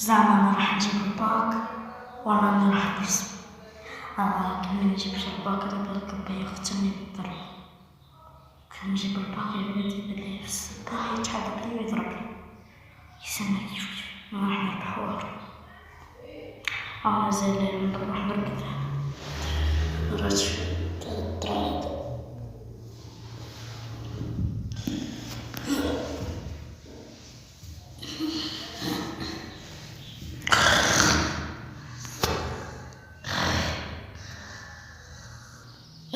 زعما أنا راح نجيب الباك وأنا راح نرسم. كنا نجيب الباك دابا بيختمني بالضرب. كنا نجيب الباك يبدا يبان في السباح يتحرك لي ويضربني يسمى كيف ما راح نربح والو. مازال نروح نرقد راه الطراد.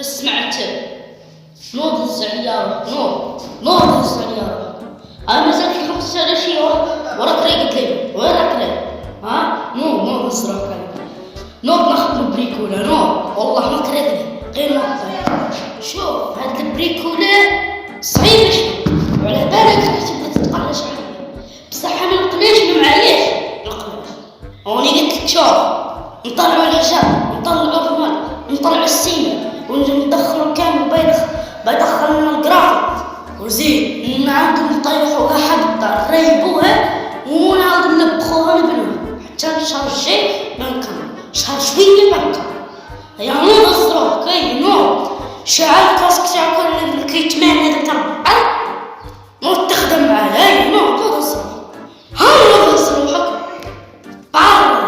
سمعت نوض الزعيارة نوض الزعيارة. أنا مازال في 15 شي ورا طريقة لي وراك لا نوض الصراحة نوض ناخذ البريكولا نوض والله ما كرهني غير نوض. شوف هاد البريكولا صعيبة شوي وعلى بالك راح تبدا تتقلش عليا بصح ما نقلاش ما معاياش نقلاش. هوني قلت لك شوف نطلعوا الحجاب نطلعوا الرمال نطلعوا السيمة وندخلوا كامل بيدخلنا الجرافيك وزين نعاودو نطيحوها حق الدار نريبوها ونعاودو نلبخوها ونبنوها حتى الشهر الجاي ما نكمل شهر شوية ما نكمل. يا نوض الصروح كاين نوض شعل كاسك تاعك الكيتمان هذا تاع نوض تخدم معاه نوض الصروح نوض الصروح بعرض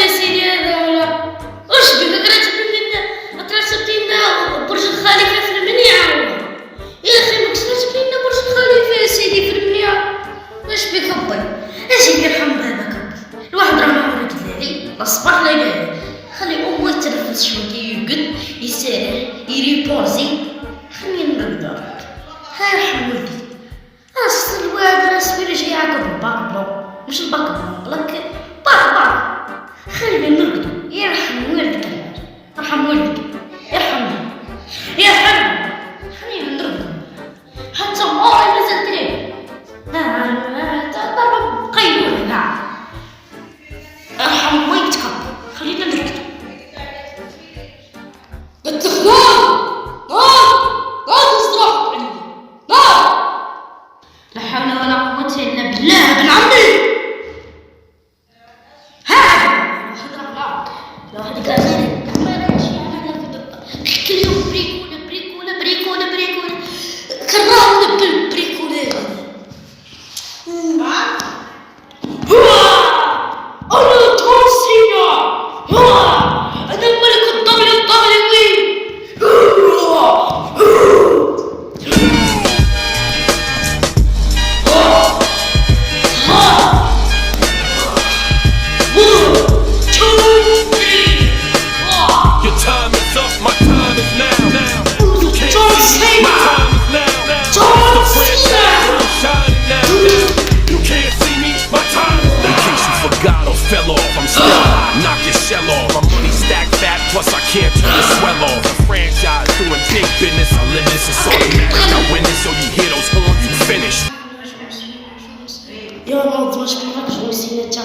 يا سيدي هذا ولا واش بك لنا برج الخليفة في المنيعة يا أخي ماكش لنا برج الخليفة يا سيدي في المنيعة. واش بك أبي أجي يرحم بابك الواحد راه ما ولد ذلك الصباح لا يبالي خلي أمه يتنفس شوية يرقد يسارح يريبوزي خلينا نرقدو يرحم ولدي أصل الواحد راس بيرجع يعقب الباكبلو مش الباكبلو لك باك خلينا نرقدو يرحم ولدك يرحم ولدك يا حبيبي خلينا نضرب حتى والله ما زلت ليه ضرب قيلولة نعم ارحم ويتك خلينا نرقد. قلت لك نار اصرخ عندي نار لا حول ولا قوة الا بالله ابن عمي. لو واحد قال كل يوم بريكولا كرهنا بالبريكولات. أنا توصينا أنا الملك الطبلي Plus I can't turn the swell off. A franchise doing big business. I live this, it's automatic. I win this, so you hear those horns, you finish. يا نوض واش بغاك نسينا تاع